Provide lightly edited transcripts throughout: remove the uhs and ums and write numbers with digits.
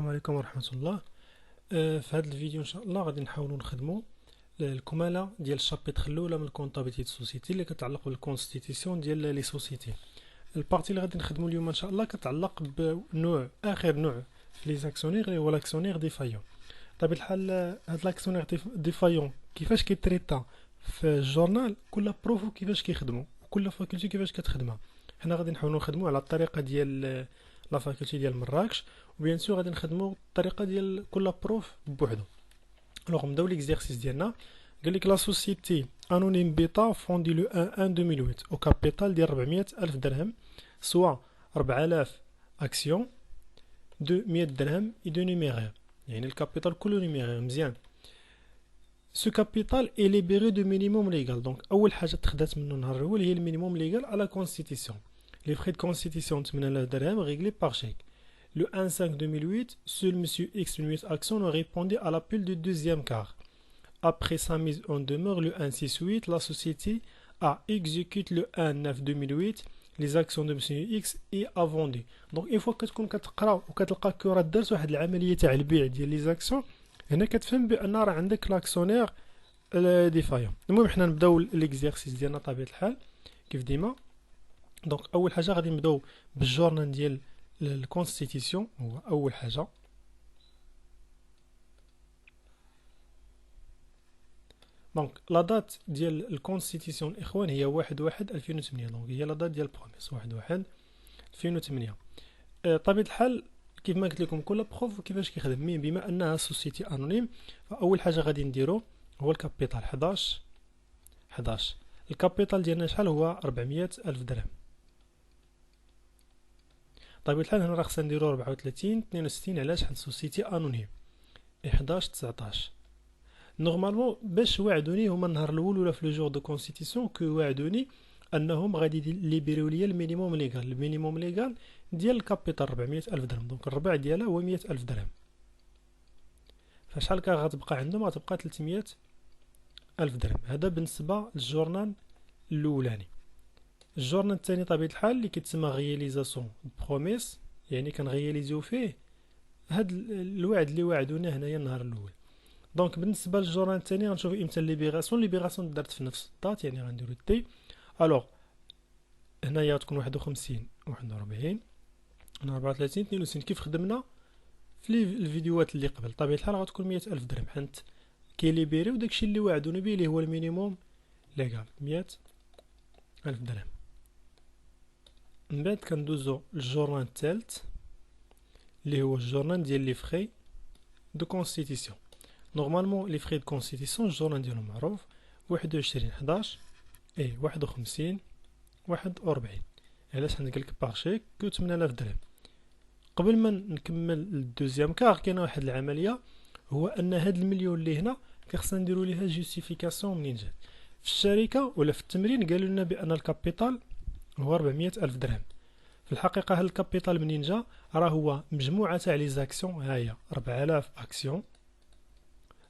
السلام عليكم ورحمة الله. في هذا الفيديو ان شاء الله غادي نحاولوا نخدموا الكمالة ديال الشابيتر الاولى من الكونطابيلتي سوسيتي اللي كتعلق بالكونستيتيسيون ديال لي سوسيتي. البارتي اللي غادي نخدموا اليوم ان شاء الله كتعلق بنوع اخر نوع في لي زاكسيونير اللي هو لاكسيونير ديفايون. طبيعة الحال هاد لاكسيونير ديفايون كيفاش كيتريتا في الجورنال، كل بروف كيفاش كيخدموا وكل فاكولتي كيفاش كتخدمها. حنا غادي نحاولوا نخدموا على الطريقه ديال لا فاكولتي ديال مراكش، وبيان سور غادي نخدموا الطريقه ديال كل بروف بوحدو. الوغ نبداو ليكزيرسيس ديالنا. قال لك لا سوسيتي انونيم بيتا فوندي لو 1 2008 او كابيتال ديال 400 الف درهم، سوا 4000 اكسيون دو 100 درهم اي دو نيميرير، يعني الكابيتال كله نيميرير. مزيان. سو كابيتال اي ليبيري دو مينيموم ليغال. دونك اول حاجه تخدات منه النهار الاول هي المينيموم ليغال على كونستيتيسيون. لي فري دو كونستيتيسيون 8000 درهم ريغلي بار شيك. Le 1-5-2008, seul M. X, une action, répondait à l'appel du deuxième quart. Après sa mise en demeure, le 1-6-8, la société a exécuté le 1-9-2008, les actions de M. X et a vendu. Donc, une fois que tu كتقرا وكتلقى كو راه دارت واحد العمليه تاع البيع ديال لي زاكسيون، هنا كتفهم بان راه عندك لاكسيونير ديفايون. المهم حنا نبداو ليكزيرسيس ديالنا طبيعه الحال كيف ديما. دونك اول حاجه غادي نبداو بالجورنال ديال الكونستيتيسيون، هو اول حاجه. دونك لا دات ديال الكونستيتيسيون الاخوان هي 1/1/2008. دونك هي لا دات ديال البروميس 1/1/2008. طبيعه الحال كيف ما قلت لكم كل بروف كيفاش كيخدم. مين بما انها سوسيتي انونيم، فاول حاجه غادي نديرو هو الكابيتال 11. الكابيتال ديالنا شحال هو 400 الف درهم. طبيعة الحال هنا راه خصنا نديرو 34 62. علاش؟ حيت سوسيتي انونيم. 11 19. نورمالمون باش وعدوني هما النهار الاول ولا في لو جور دو كونستيتيسيون كو وعدوني انهم غادي ليبيريو ليا المينيموم ليغال. المينيموم ليغال ديال الكابيتال 400 الف درهم، دونك الربع ديالها هو 100 الف درهم. فشحال غتبقى عندهم؟ غتبقى 300 الف درهم. هذا بالنسبه للجورنال الاولاني. الجورنال الثاني طبيعة الحال اللي كيتسمى غياليزاسيون بروميس، يعني كنغياليزيو فيه هاد الوعد اللي وعدونا هنايا النهار الاول. دونك بالنسبه للجورنال الثاني غنشوف امتى ليبيراسيون دارت في نفس الدات، يعني غنديرو تي. الوغ هنايا تكون 51 41 هنا 34 62 كيف خدمنا في الفيديوهات اللي قبل. طبيعة الحال غتكون 100 الف درهم حيت كيليبيريو داكشي اللي وعدونا به اللي هو المينيموم ليغال 100 الف درهم. من بعد كندوزو للجورنال الثالث اللي هو الجورنال ديال لي فري دو كونستيتيسيون. نورمالمون لي فري دو كونستيتيسيون الجورنال ديالهم معروف 21 11 اي 51 41. علاش؟ حنا قالك باغ شيك كو 8000 درهم. قبل ما نكمل الدوزيام كار كاينه واحد العمليه، هو ان هاد المليون اللي هنا كيخصنا نديرو ليها جوستيفيكاسيون منين جات. في الشركه ولا في التمرين قالوا لنا بان الكابيتال هو 400 الف درهم. في الحقيقه هاد الكابيتال منين جا؟ راه هو مجموعه تاع لي زاكسيون. ها هي 4000 اكسيون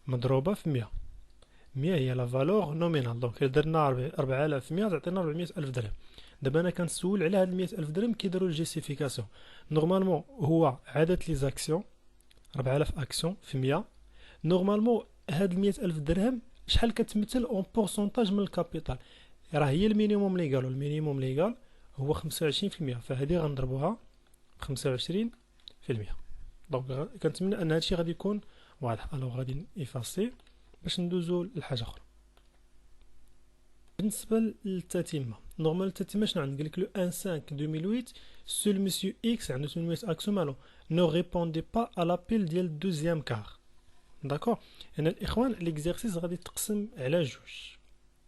مضروبه في 100. 100 هي لا فالور نومينال. دونك درنا 4100 تعطينا 400 الف درهم. دابا انا كنسول على هاد 100 الف درهم كي داروا الجيستيفيكاسيون. نورمالمون هو عدد لي زاكسيون 4000 اكسيون في 100. نورمالمون هاد 100 الف درهم شحال كتمثل اون بورسونتاج من الكابيتال؟ راه هي المينيموم ليغال، والمينيموم ليغال هو 25%، فهذه غنضربوها ب 25%. دونك كنتمنى ان هادشي غادي يكون واضح. الوغ غادي نيفاسي باش ندوزو لحاجه اخرى. بالنسبه للتتمه، نورمال التتمه شنو عندك؟ قالك لو 1/5/2008 سول مسيو اكس عنده 800 اكسيون مالو نو ريبوندي با ا لابيل ديال دوزيام كار. داكور. هنا الاخوان ليكزيرسيس غادي تقسم على جوج.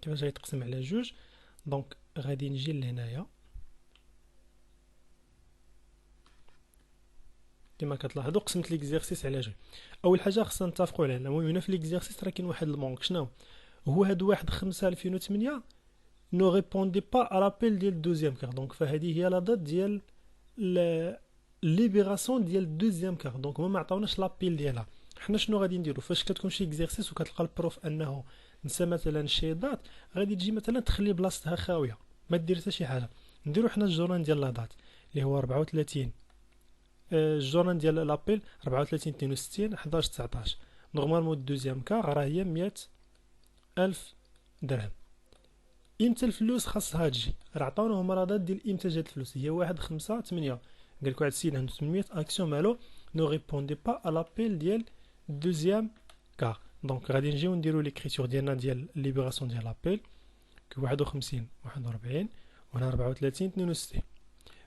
كيفاش غادي تقسم على جوج؟ دونك غادي نجي لهنايا كما كتلاحظوا قسمت ليكزيرسيس على جوج. اول حاجه خصنا نتفقوا عليها. المهم هنا في ليكزيرسيس راه كاين واحد المونك. شنو هو؟ هاد 1/5/2008 نو ريبوندي با ا لابيل ديال دوزيام كار. دونك فهذه هي لا دات ديال ليبيراسيون ديال دوزيام كار. دونك ما عطاوناش لابيل ديالها. حنا شنو غادي نديرو؟ فاش كتكون شي اكزيرسيس وكتلقى البروف انه نسى مثلا شي دات، غادي تجي مثلا تخلي بلاصتها خاويه، ما دير حتى شي حاجه. نديرو حنا الجورنال ديال لا دات اللي هو 34 الجورنال ديال لابيل 34 62 11 19. نورمالمون الدوزيام كاغ راه هي 100,000 درهم. امتى الفلوس خاصها تجي؟ راه عطاونا مرادات ديال امتى جات الفلوس، هي 1/5/8. قالك واحد السيد عنده 800 اكسيون مالو نو ريبوندي با ا لابيل ديال دوزيام كاغ. دونك غادي نجيو نديرو ليكريتور ديالنا ديال ليبراسيون ديال لابيل 51 41 وهنا 34 62.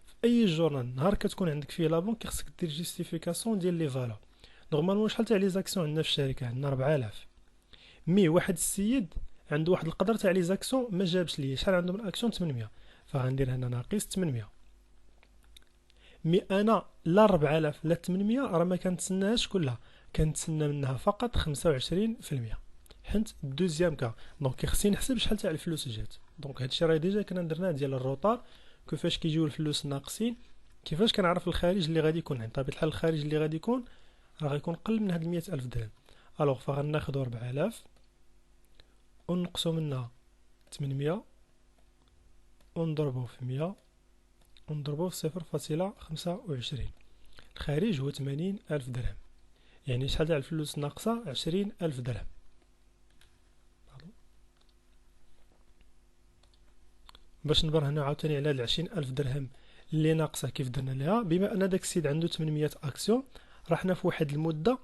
في اي جورنال نهار كتكون عندك فيه لا بنك خصك دير جيستيفيكاسيون ديال لي فالور. نورمالمون شحال تاع لي زاكسيون عندنا في الشركه؟ عندنا 4000. مي واحد السيد عنده واحد القدر تاع لي زاكسيون ما جابش ليا، شحال عنده من الاكسيون؟ 800. فغندير هنا ناقص 800. مي انا لا 4000 لا 800 راه ما كنتسناهاش كلها، كنتسنى منها فقط 25%، حيت الدوزيام كا. دونك خصني نحسب شحال تاع الفلوس جات. دونك هادشي راه ديجا كنا درناه ديال الروطار، كيفاش كيجيو الفلوس ناقصين، كيفاش كنعرف الخارج اللي غادي يكون عندي. بطبيعه الحال الخارج اللي غادي يكون راه غيكون قل من هاد 100,000 درهم. الوغ فغناخدو 4000 ونقصو منها 800 ونضربو في 100 ونضربو في 0.25. الخارج هو 80,000 درهم. يعني شحال تاع الفلوس ناقصة؟ 20,000 درهم. باش نبرهنو عاوتاني على هاد 20,000 درهم اللي ناقصة كيف درنا ليها. بما ان داك السيد عنده 800 اكسيون، راه حنا في واحد المدة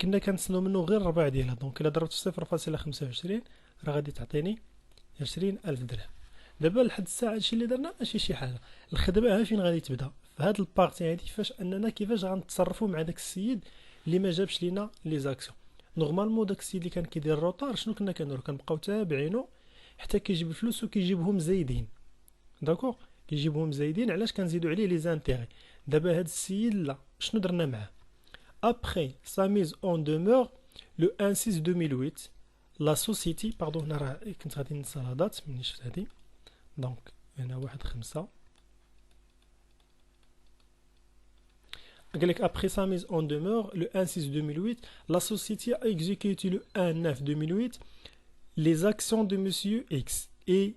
كنا كنتسناو منه غير الربع ديالها. دونك الا ضربت في 0.25 راه غادي تعطيني 20,000 درهم. دابا لحد الساعه هادشي اللي درنا ماشي شي حاجه. الخدمه ها فين غادي تبدا؟ في هاد البارتي هادي، كيفاش غنتصرفوا مع داك السيد اللي ما جابش لينا لي زاكسيون. نورمالمون داك السيد اللي كان كيدير الروطار شنو كنا كنديرو؟ كنبقاو تابعينو حتى كيجيب الفلوس وكيجيبهم زايدين. داكوغ، كيجيبهم زايدين. علاش؟ كنزيدو عليه لي زانتيغي. دابا هاد السيد لا، شنو درنا معاه؟ Après sa mise en demeure le 1/6/2008 la société pardon هنا راه كنت غادي ننسى لا دات مني شفت هادي. دونك هنا 1/5. قالك après sa mise en demeure le 1/6/2008 la société a exécuté le 1/9/2008 les actions de monsieur X et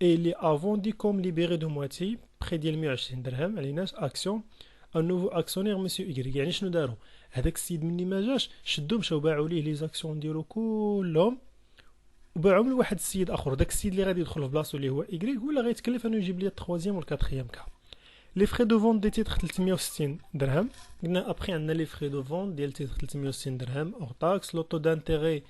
les a vendues comme libérées de moitié près ديال 120 درهم. عليناش اكسيون ان نوفو اكسيونير مسيو إيكغيك. يعني شنو داروا؟ هذاك السيد مني ما جاش شدو مشاو باعوا ليه لي زاكسيون ديالو كلهم وباعوهم لواحد السيد اخر. داك السيد اللي غادي يدخل في بلاصتو اللي هو إيكغيك هو اللي غيتكلف انه يجيب لي التروازيام والكاتريام كا. لي فري دو فونت دي تيتر 360 درهم. قلنا ابخي عندنا لي فري دو فونت ديال تيتر 360 درهم اور تاكس. لو طو دانتيغي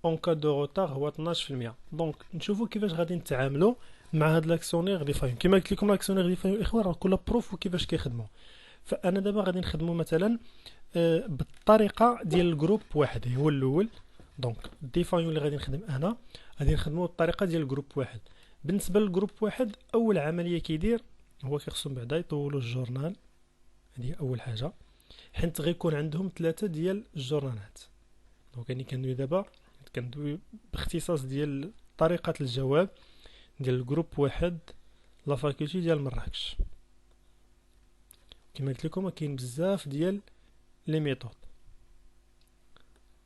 اون كا دو روتار هو 12%. دونك نشوفوا كيفاش غادي نتعاملوا مع هاد لاكسيونير ديفايون. كما قلت لكم لاكسيونير ديفايون الاخوان راه كل بروف وكيفاش كيخدموا. فانا دابا غادي نخدموا مثلا بالطريقه ديال الجروب واحد هو الاول. دونك الديفايون اللي غادي نخدم انا غادي نخدموا بالطريقه ديال الجروب واحد. بالنسبه للجروب واحد اول عمليه كيدير هو كيخصهم بعدا يطولوا الجورنال. هذه اول حاجه، حيت غيكون عندهم 3 ديال الجورنالات. دونك يعني كندوي دابا كندوي باختصاص ديال طريقه الجواب ديال الجروب واحد لا فاكولتي ديال مراكش. كما قلت لكم كاين بزاف ديال لي ميثود.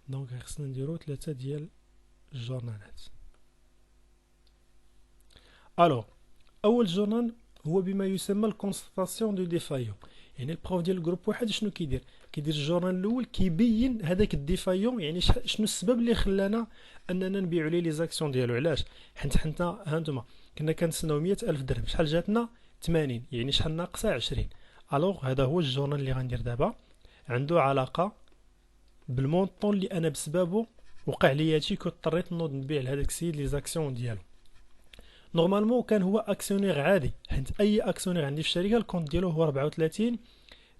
دونك خصنا نديرو 3 ديال الجورنالات. الو اول جورنال هو بما يسمى الكونستاتاسيون دو ديفايون. يعني البروف ديال الجروب واحد شنو كيدير الجورنال الاول كيبين هذاك الديفايون، يعني شنو السبب اللي خلانا اننا نبيعوا ليه لي زاكسيون ديالو. علاش؟ حيت حنا ها انتما كنا كنتسناو 100,000 درهم، شحال جاتنا؟ 80. يعني شحال ناقصه؟ 20. الوغ هذا هو الجورنال اللي غندير دابا، عنده علاقه بالمونطون اللي انا بسببه وقع لي هادشي، كنت اضطريت نوض نبيع لهذاك السيد لي زاكسيون ديالو. نورمالمون كان هو اكسيونير عادي، حيت اي اكسيونير عندي في الشركه الكونت ديالو هو 34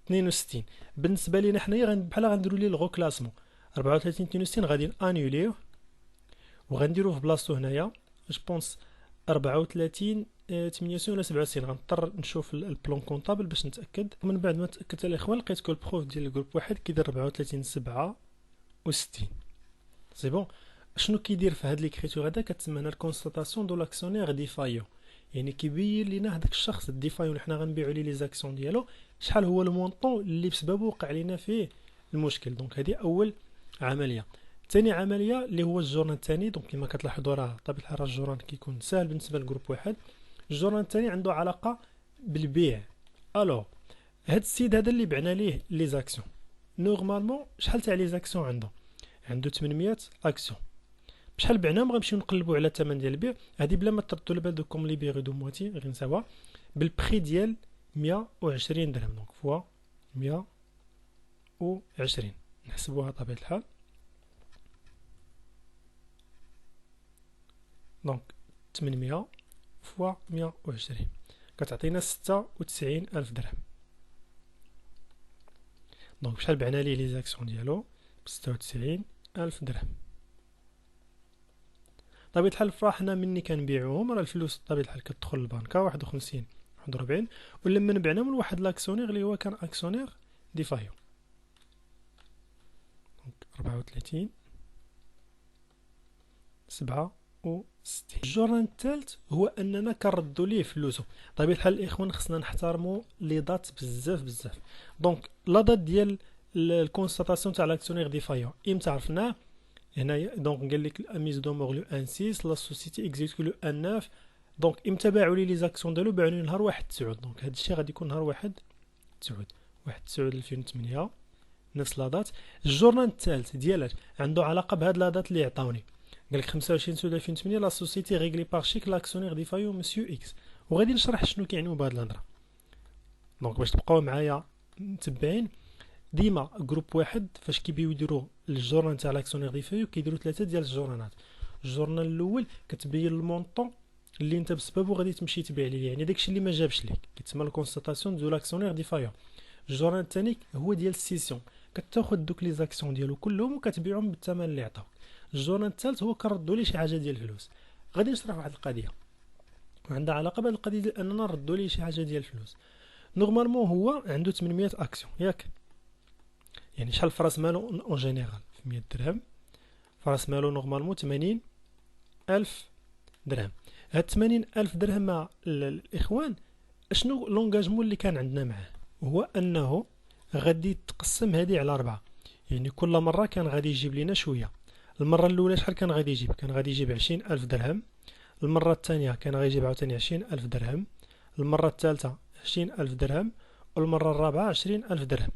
62. بالنسبه لينا حنايا بحال غنديروا ليه الغو كلاسمون 34 62 غادي انيوليوه وغنديروه في بلاصتو هنايا جو بونس 34 68 ولا 67. غنضطر نشوف البلون كونطابل باش نتاكد. ومن بعد ما تاكدت الاخوان لقيت كو البروف ديال الجروب واحد كيدير 34 67. سي بون. شنو كيدير في هاد ليكريتور هذا؟ كتسمى هنا الكونستاتاسيون دو لاكسيونير ديفايون. يعني كيبين لينا هذاك الشخص الديفايون اللي حنا غنبيعوا ليه لي زاكسيون ديالو شحال هو المونطون اللي بسببه وقع لينا فيه المشكل. دونك هذه اول عمليه. ثاني عمليه اللي هو الجورنال الثاني. دونك كما كتلاحظوا راه طبيعه الحال الجورنال كيكون سهل بالنسبه للجروب واحد. الجورنال الثاني عنده علاقه بالبيع. الو هاد السيد هذا اللي بعنا ليه لي زاكسيون نورمالمون شحال تاع لي زاكسيون عنده 800 اكسيون. بشحال بعناهم غنمشيو نقلبوا على الثمن ديال البيع. هادي بلا ما تردوا البال دوكم لي بيغي دو موتي غير نساوها بالبري ديال 120 درهم. دونك فوا 120 نحسبوها بطبيعة الحال. دونك 800 فوا 120 كتعطينا 96 ألف درهم. دونك بشحال بعنا ليه لي زاكسيون ديالو؟ ب 96 ألف درهم. بطبيعة الحال فرحنا مني كنبيعوهم راه الفلوس بطبيعة الحال كتدخل للبنكة 51 41 ولما بعناهم لواحد لاكسيونير اللي هو كان اكسيونير ديفايو. دونك 34 67. الجورنال الثالث هو اننا كنردوا ليه فلوسه. بطبيعة الحال الاخوان خصنا نحترموا لي دات بزاف. دونك لا دات ديال الكونستاتاسيون تاع لاكسيونير ديفايو امتى عرفناه؟ هنايا دونك قال لك اميز دو مور لو ان 6 لا سوسيتي اكزيكوتي لو ان 9. دونك امتى باعوا لي زاكسيون ديالو؟ باعوا لي نهار 1 9. دونك هذا الشيء غادي يكون نهار 1 9 2008 نفس لا دات. الجورنال الثالث ديالك عنده علاقه بهاد لا دات اللي عطاوني. قال لك 25 سود 2008 لا سوسيتي ريغلي بار شيك لاكسيونير ديفايو مسيو اكس. وغادي نشرح شنو كيعنيو بهاد الهضره. دونك باش تبقاو معايا متبعين ديما جروب واحد فاش كيبيو يديروا الجورنال تاع لاكسيونير ديفايو كيديروا 3 ديال الجورنالات. الجورنال الاول كتبين المونطون اللي انت بسببه غادي تمشي تبيع ليه، يعني داكشي اللي ما جابش ليك كيتسمى الكونستاتاسيون دو لاكسيونير ديفايو. الجورنال الثاني هو ديال السيسيون، كتاخذ دوك لي زاكسيون ديالو كلهم وكتبيعهم بالثمن اللي عطاوك. الجورنال الثالث هو كنردوا ليه شي حاجه ديال الفلوس. غادي نشرح واحد القضيه وعندها علاقه بهاد القضيه ديال اننا نردوا ليه شي حاجه ديال الفلوس. نورمالمون هو عنده 800 اكسيون ياك، يعني شحال فراس مالو اون جينيرال في 100 درهم؟ فراس مالو نورمالمون 80 ألف درهم. هاد 80 ألف درهم مع الإخوان شنو لونجاجمون اللي كان عندنا معاه؟ هو أنه غادي تقسم هادي على 4، يعني كل مرة كان غادي يجيب لنا شوية. المرة الأولى شحال كان غادي يجيب؟ كان غادي يجيب 20 ألف درهم. المرة الثانية كان غادي يجيب عاوتاني 20 ألف درهم. المرة الثالثة 20 ألف درهم. والمرة الرابعة 20 ألف درهم.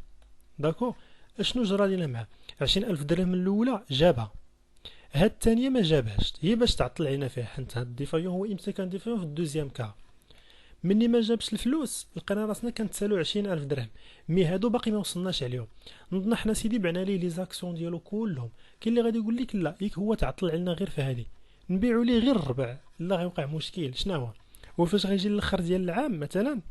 داكو اشنو جرى لينا معاه؟ 20 ألف درهم الأولى جابها، هاد الثانية ما جابهاش، هي باش تعطل علينا فيها. حيت هاد الديفايون هو امتى كان ديفايون؟ في الدوزيام كا. مني ما جابش الفلوس لقينا راسنا كنتسالو 20 ألف درهم، مي هادو باقي ما وصلناش عليهم. نضنا حنا سيدي بعنا ليه لي زاكسيون ديالو كلهم. كاين اللي غادي يقول لك لا ياك هو تعطل علينا غير في هادي، نبيعو ليه غير الربع، لا غيوقع مشكل. شنو هو فاش غيجي الاخر ديال العام مثلا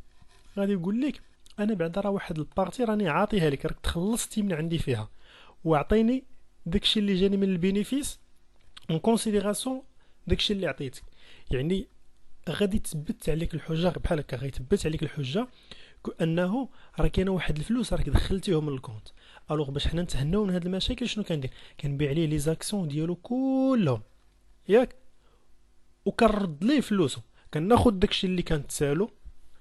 غادي يقول لك انا بعدا راه واحد البارتي راني عاطيها لك، راك تخلصتي من عندي فيها، واعطيني داكشي اللي جاني من البينيفيس اون كونسيديراسيون داكشي اللي عطيتك. يعني غادي تثبت عليك الحجه بحال هكا، غيثبت عليك الحجه انه راه كاينه واحد الفلوس راك دخلتيهم للكونت. الوغ باش حنا نتهناو من هاد المشاكل شنو كندير؟ كنبيع ليه لي زاكسيون ديالو كلهم ياك، وكنرد ليه فلوسه، كناخذ داكشي اللي كانت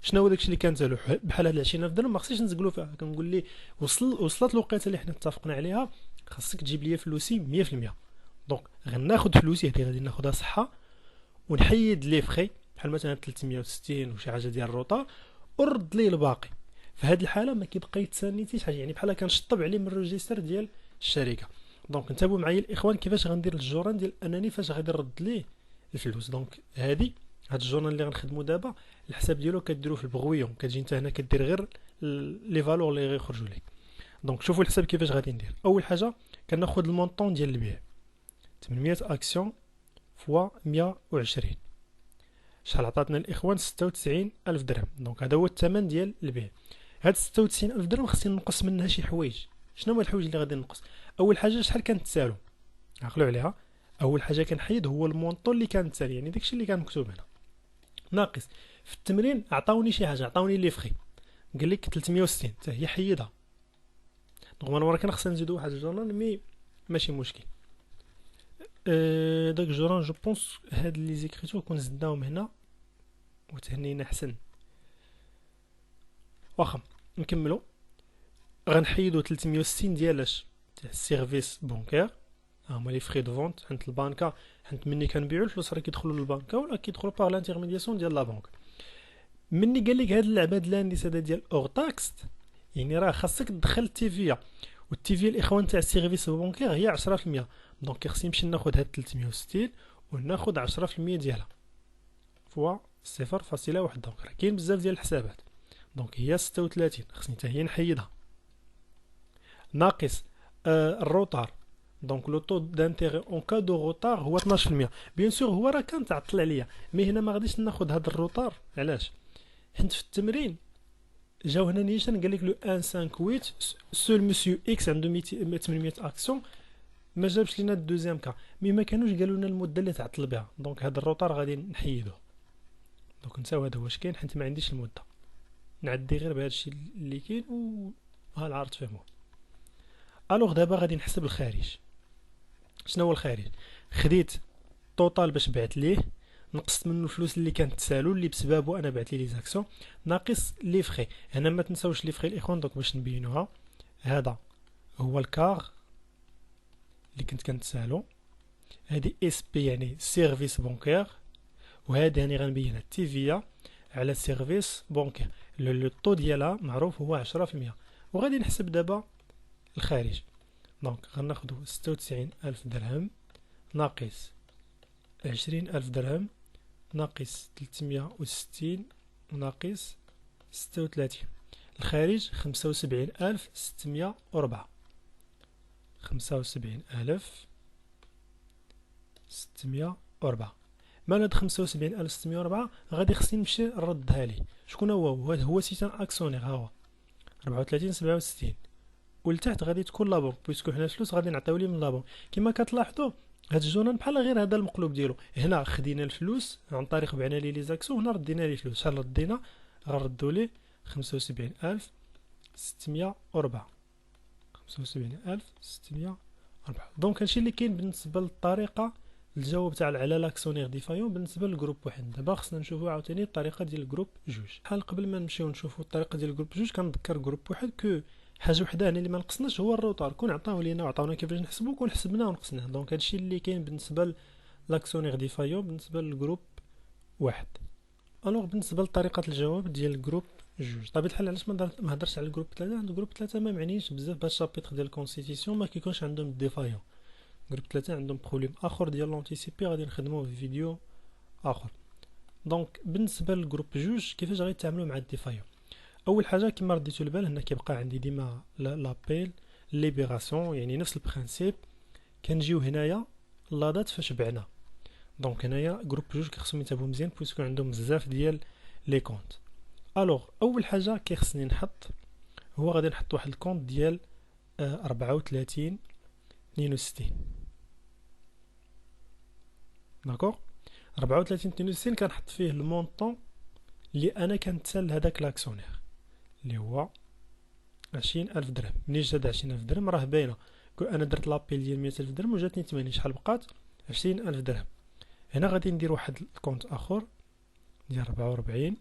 شنو هو داكشي اللي كانت بحال هاد 20000 درهم ما خصنيش نزقلو فيها. كنقول ليه وصلت الوقيته اللي حنا اتفقنا عليها، خاصك تجيب لي فلوسي 100%. دونك غناخذ فلوسي هذه غادي ناخذها صحه ونحيد لي فخي بحال مثلا 360 وشي حاجه ديال الروطار ورد ليه الباقي. في هذه الحاله ما كيبقى يتساني حتى حاجه، يعني بحال كنشطب عليه من الريجستر ديال الشركه. دونك انتبهوا معايا الاخوان كيفاش غندير الجورنال ديال انني فاش غادي نرد ليه الفلوس. دونك هاد الجورنال اللي غنخدمو دابا الحساب ديالو كديرو في البغويون، كتجي انت هنا كدير غير لي فالور اللي غيخرجوا لك. دونك شوفوا الحساب كيفاش غادي ندير. اول حاجه كناخذ المونطون ديال البيع 800 اكسيون فوا 120 شحال عطاتنا الاخوان؟ 96 الف درهم. دونك هذا هو الثمن ديال البيع. هاد 96 الف درهم خصني نقص منها شي حوايج. شنو هما الحوايج اللي غادي نقص؟ اول حاجه شحال كانت تسالو، عقلوا عليها. اول حاجه كنحيد هو المونطون اللي كانت تسالي، يعني داكشي اللي كان مكتوب هنا ناقص. في التمرين عطاوني شي حاجه، عطاوني لي فخي، قال لك 360 حتى هي حيدها. نورمالمون راه كان خصنا نزيدو واحد الجورنال مي ماشي مشكل. داك الجورنال جو بونس هاد اللي زيكريتو كون زدناهم هنا وتهنينا حسن. واخا نكملو. غنحيدو 360 ديالاش تاع السيرفيس بونكير، هما لي فري دو فونت عند البنكه، حيت مني كنبيعو الفلوس راه كيدخلوا للبنكه ولا كيدخلوا بار لانترميدياسيون ديال لا بنك. مني قال لك هاد العباد لانديس هذا ديال اور تاكس يعني راه خاصك تدخل التيفيا، والتيفيا الاخوان تاع السيرفيس بونكير هي 10%. دونك خصني نمشي ناخذ هاد 360 وناخذ 10% ديالها فوا 0.1. دونك راه كاين بزاف ديال الحسابات. دونك هي 36 خصني حتى هي نحيدها، ناقص الروتار. دونك لو طو دانتيغي اون كا دو روتار هو 12%. بيان سور هو راه كان تعطل عليا، مي هنا ما غاديش ناخذ هذا الروتار. علاش؟ حيت في التمرين جاو هنا نيشان قال لك لو 158 سول مسيو اكس عنده 800 اكسيون، ما جابش لينا الدوزيام كا، مي ما كانوش قالوا لنا المده اللي تعطل بها. دونك هذا الروتار غادي نحيدوه. دونك نساو هذا واش كاين حيت ما عنديش المده، نعدي غير بهذا الشيء اللي كاين وها العرض تفهموه. الوغ دابا غادي نحسب الخارج. شنو هو الخارج؟ خديت توتال باش بعت ليه، نقصت منه الفلوس اللي كانت تسالو اللي بسببه انا بعت ليه لي زاكسيون، ناقص لي فخي. هنا ما تنساوش لي فخي الاخوان. دونك باش نبينوها، هذا هو الكار اللي كنت كنتسالو، هذه اس بي يعني سيرفيس بونكير، وهذه يعني غنبينها تيفيا على سيرفيس بونكير. لو طو ديالها معروف هو 10%. وغادي نحسب دابا الخارج. دونك غناخدو 96,000 درهم ناقص 20,000 درهم ناقص 360 ناقص 36. الخارج 75,604. 75,604. مال هاد 75,604 غادي خصني نمشي نردها ليه. شكون هو سيتان اكسونير، ها هو 34,67. ولتحت غادي تكون لابونك، بويسكو حنا الفلوس غادي نعطيو ليه من لابونك. كما كتلاحظوا هاد الجورنال بحال غير هذا المقلوب ديالو. هنا خدينا الفلوس عن طريق بعنا ليه لي زاكسيون، هنا ردينا ليه الفلوس. شحال ردينا؟ غنردو ليه 75,604. 75,604. دونك هادشي اللي كاين بالنسبه للطريقه الجواب تاع على لاكسونير ديفايون بالنسبه للجروب واحد. دابا خصنا نشوفوا عاوتاني الطريقه ديال الجروب جوج. بحال قبل ما نمشيو نشوفوا الطريقه ديال الجروب جوج، كنذكر جروب واحد كو حاجه وحده هنا اللي ما نقصناش هو الروتار. كون عطاو لينا وعطاونا كيفاش نحسبو، كون حسبناه ونقصناه. دونك هادشي اللي كاين بالنسبه لاكسونير ديفايون بالنسبه للجروب واحد. الوغ بالنسبه لطريقه الجواب ديال الجروب جوج، طبيعه الحال علاش ما هضرش على الجروب 3؟ عند الجروب 3 ما معنيش بزاف باش الشابيتر ديال الكونستيتيسيون ما كيكونش عندهم ديفايون. جروب 3 عندهم بروبليم اخر ديال لونتيسيبي غادي نخدموه في فيديو اخر. دونك بالنسبه للجروب جوج كيفاش غادي يتعاملوا مع الديفايون؟ اول حاجه كما رديتو البال هنا كيبقى عندي ديما لابيل ليبيراسيون، يعني نفس البرانسيپ. كنجيو هنايا لا دات فاش بعنا. دونك هنايا جروب جوج كيخصهم يتابعوا مزيان بويسكو عندهم بزاف ديال لي كونت. الوغ اول حاجه كيخصني نحط هو غادي نحط واحد الكونت ديال 34 62. داكوغ 34 62 كنحط فيه المونطون اللي انا كنتسال هذاك لاكسونير اللي هو 20,000 درهم. منين جات 20,000 درهم راه باينه. انا درت لابيل ديال 100,000 درهم وجاتني 80. شحال بقات؟ 20,000 درهم. هنا غادي ندير واحد الكونت اخر ديال 44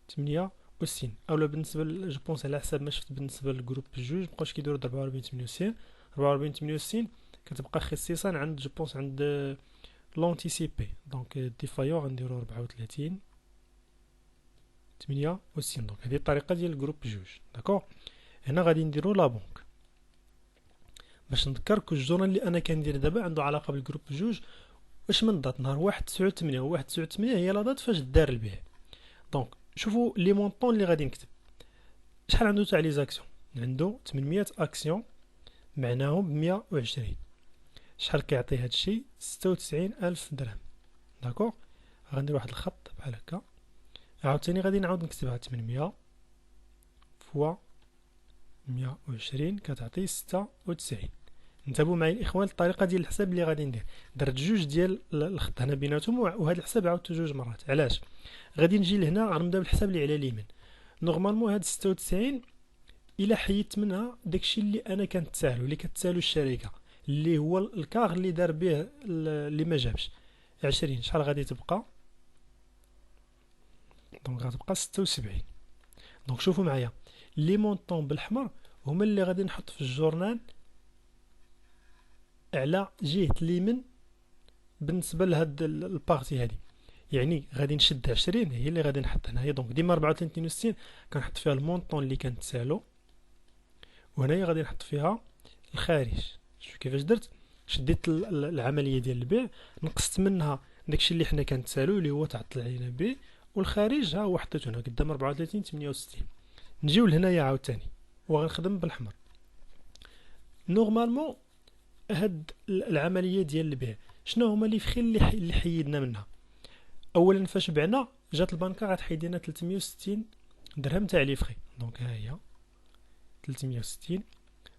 68. اولا بالنسبه جو بونس على حساب ما شفت بالنسبه للجروب بجوج مابقاوش كيديروا 44 68. 44 68 كتبقى خصيصا عند جو بونس عند لونتيسيبي. دونك ديفايون غنديرو 34 68. دونك هذه الطريقه ديال الجروب بجوج. داكوغ هنا غادي نديرو لا بونك. باش نذكركم الجورنال اللي انا كندير دابا عنده علاقه بالجروب بجوج. واش من دات نهار 1/9/8 و 1/9/8 هي لا دات فاش دار البيع. دونك شوفوا لي مونطون اللي غادي نكتب. شحال عنده تاع لي زاكسيون؟ عنده 800 اكسيون معناهم 120. شحال كيعطي هذا الشيء؟ 96,000 درهم. داكوغ غندير واحد الخط بحال هكا. عاوتاني غادي نعاود نكتبها 800 فوا 120 كتعطي 96. انتبهوا معايا الاخوان الطريقه ديال الحساب اللي غادي ندير. درت جوج ديال الخط هنا بيناتهم وهذا الحساب عاودته جوج مرات. علاش؟ غادي نجي لهنا غنبدا بالحساب اللي على اليمين. نورمالمون هاد 96 الا حيدت منها داكشي اللي انا كنتساهلو اللي كتساهلو الشركه اللي هو الكار اللي دار به اللي ما جابش 20. شحال غادي تبقى؟ دونك غتبقى 76. دونك شوفوا معايا لي مونطون بالاحمر هما اللي غادي نحط في الجورنال على جهه اليمين بالنسبه لهاد البارتي هادي. يعني غادي نشد 20 هي اللي غادي نحط هنايا. دونك ديما 34 كنحط فيها المونطون اللي كنتسالو، وهنايا غادي نحط فيها الخارج. شوف كيفاش درت، شديت العمليه ديال البيع، نقصت منها داكشي اللي حنا كنتسالو اللي هو تعطل علينا به، والخارج ها هو حطيته هنا قدام 34 68. نجيو لهنايا عاوتاني وغنخدم بالحمر. نورمالمون هاد العمليه ديال البيع شنو هما لي فخي اللي حيدنا منها؟ اولا فاش بعنا جات البنكه غتحيد لنا 360 درهم تاع لي فخي. دونك ها هي 360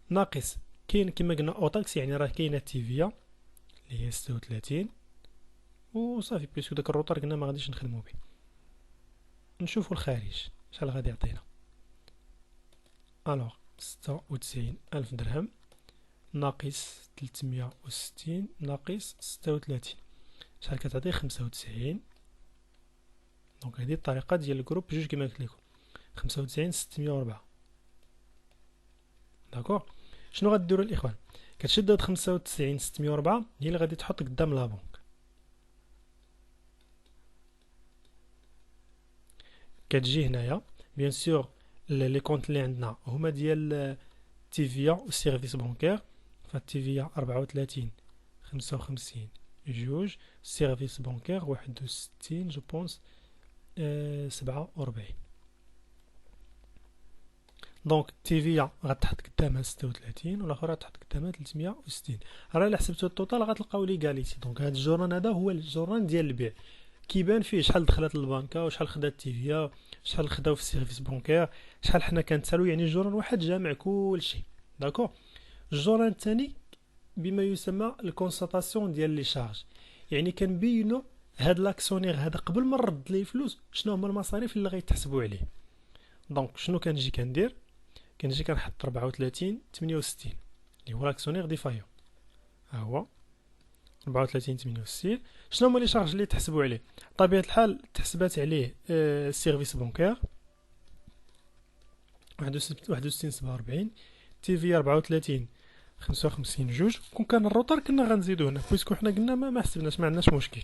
ناقص كاين كما قلنا اوتاكس، يعني راه كاينه تيفيا اللي هي 36 وصافي. بيسكو داك الروتر قلنا ما غاديش نخدمو به. نشوفوا الخارج شحال غادي يعطينا. الوغ 96 ألف درهم ناقص 360 ناقص 36 شحال كتعطي؟ 95. دونك هذه الطريقه ديال الجروب بجوج كما قلت لكم. 95 604. داكوغ. شنو غديروا الاخوان؟ كتشدوا هاد 95 604 هي اللي غادي تحط قدام لابونك. كتجي هنايا بيان سور لي كونت اللي عندنا هما ديال تيفيا والسيرفيس بانكير. فالتيفيا 34 55 جوج، سيرفيس بانكير 61 جو بونس 47. دونك تيفيا غتحط قدامها 36 والاخرى غتحط قدامها 360. راه الا حسبتو التوتال غتلقاو ليغاليتي. دونك هذا الجورنان هذا هو الجورنان ديال البيع، كيبان فيه شحال دخلت للبنكه وشحال خدات تيفيا، شحال خداو في السيرفيس بانكير، شحال حنا كنتسالو. يعني جورنان واحد جامع كلشي. داكوغ. الجورنان الثاني بما يسمى الكونستاتاسيون ديال لي شارج، يعني كنبينو هاد لاكسيونير هذا قبل ما نرد ليه فلوس شنو هما المصاريف اللي غيتحسبوا عليه. دونك شنو كنجي كندير؟ كنجي كنحط 34 68 اللي هو لاكسيونير ديفايون. ها هو 34 68. شنو هما لي شارج اللي تحسبوا عليه؟ بطبيعه الحال تحسبات عليه السيرفيس بانكير 61 47، تي في 34 55 جوج. كون كان الروتر كنا غنزيدو هنا بويسكو حنا قلنا ما حسبناش، ما عندناش مشكل.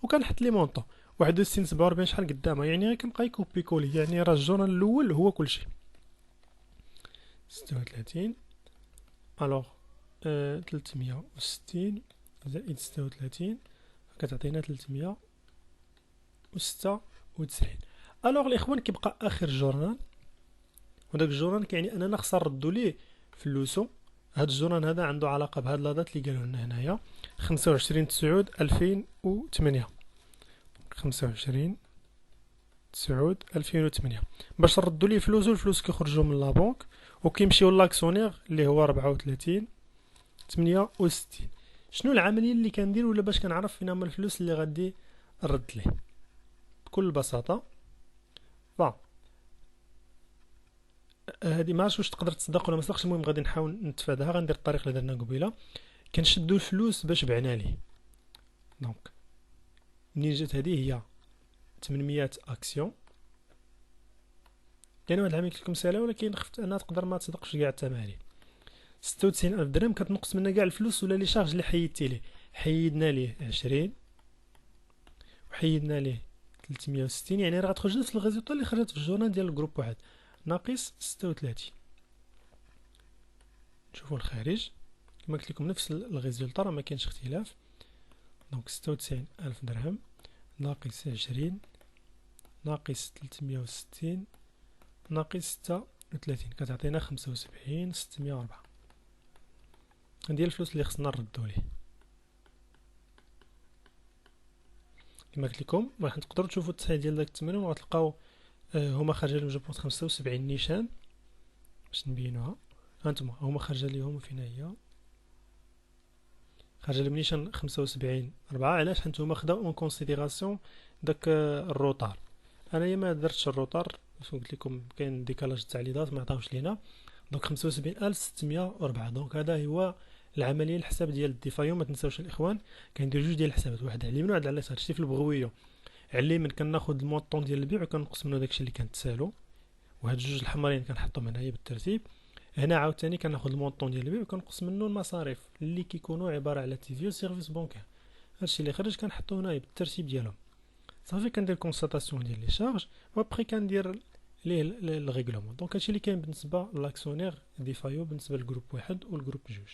وكنحط لي مونطون 61 47 شحال قدامها، يعني غير كنبقى يكوبي كولي، يعني راه الجورنال الاول هو كلشي 36. الوغ 360 زائد 36 كتعطينا 396. الوغ الاخوان كيبقى اخر جورنال، وداك الجورنال كيعني اننا خصنا نردو ليه فلوسو. هاد الجورنال هذا عنده علاقه بهاد لادات اللي قالوا لنا هنايا 25/9/2008. 25/9/2008 باش نردو ليه فلوسو. الفلوس كيخرجوا من لابونك وكيمشيو لاكسيونير اللي هو 34/68. شنو العمليه اللي كندير ولا باش كنعرف فين هما الفلوس اللي غادي نرد ليه؟ بكل بساطه هادي ما عرفتش واش تقدر تصدق ولا ما تصدقش، المهم غادي نحاول نتفاداها. غندير الطريقه اللي درنا قبيله، كنشدو الفلوس باش بعنا ليه. دونك منين جات هذه هي 800 اكسيون. كاين واحد العام قلت لكم سالا ولكن خفت انها تقدر ما تصدقش كاع التمارين. 96,000 درهم كتنقص منها كاع الفلوس ولا لي شارج اللي حيدتي ليه. حيدنا ليه 20 وحيدنا ليه 360، يعني راه غتخرج نفس الريزولطا اللي خرجت في الجورنال ديال الجروب واحد ناقص 36. نشوفوا الخارج كما قلت لكم نفس الريزولطا راه ما كاينش اختلاف. دونك 96,000 درهم ناقص 20 ناقص 360 ناقص 36 كتعطينا 75,604. هادي الفلوس اللي خصنا نردو ليه. كما قلت لكم راح تقدروا تشوفوا التحليل ديال داك التمرين وغتلقاو هما خارجه لهم جو بونس 75 نيشان باش نبينوها. هانتوما هما خارجه ليهم فين هي، خارجه لهم نيشان 75 4. علاش؟ حيت هما خداو اون كونسيديراسيون داك الروتار. انايا ما درتش الروتار، قلت لكم كاين ديكالاج تاع لي دات ما عطاوش لينا. دونك 75,604. دونك هذا هو العمليه الحساب ديال الديفايون. ما تنساوش الاخوان كندير جوج ديال الحسابات، واحد على اليمين وواحد على اليسار. شتي في البغويه على اليمين كناخذ المونطون ديال البيع وكنقص منه داكشي اللي كنتسالو، وهاد الجوج الحمرين كنحطهم هنايا بالترتيب. هنا عاوتاني كناخذ المونطون ديال البيع وكنقص منه المصاريف اللي كيكونوا عباره على تيفي وسيرفيس بانكير. هادشي اللي خرج كنحطو هنايا بالترتيب ديالهم. صافي كندير كونستاتاسيون ديال لي شارج وابخي كندير ليه الريغلومون. دونك هادشي اللي كاين بالنسبه لاكسيونير ديفايو بالنسبه للجروب 1 والجروب 2.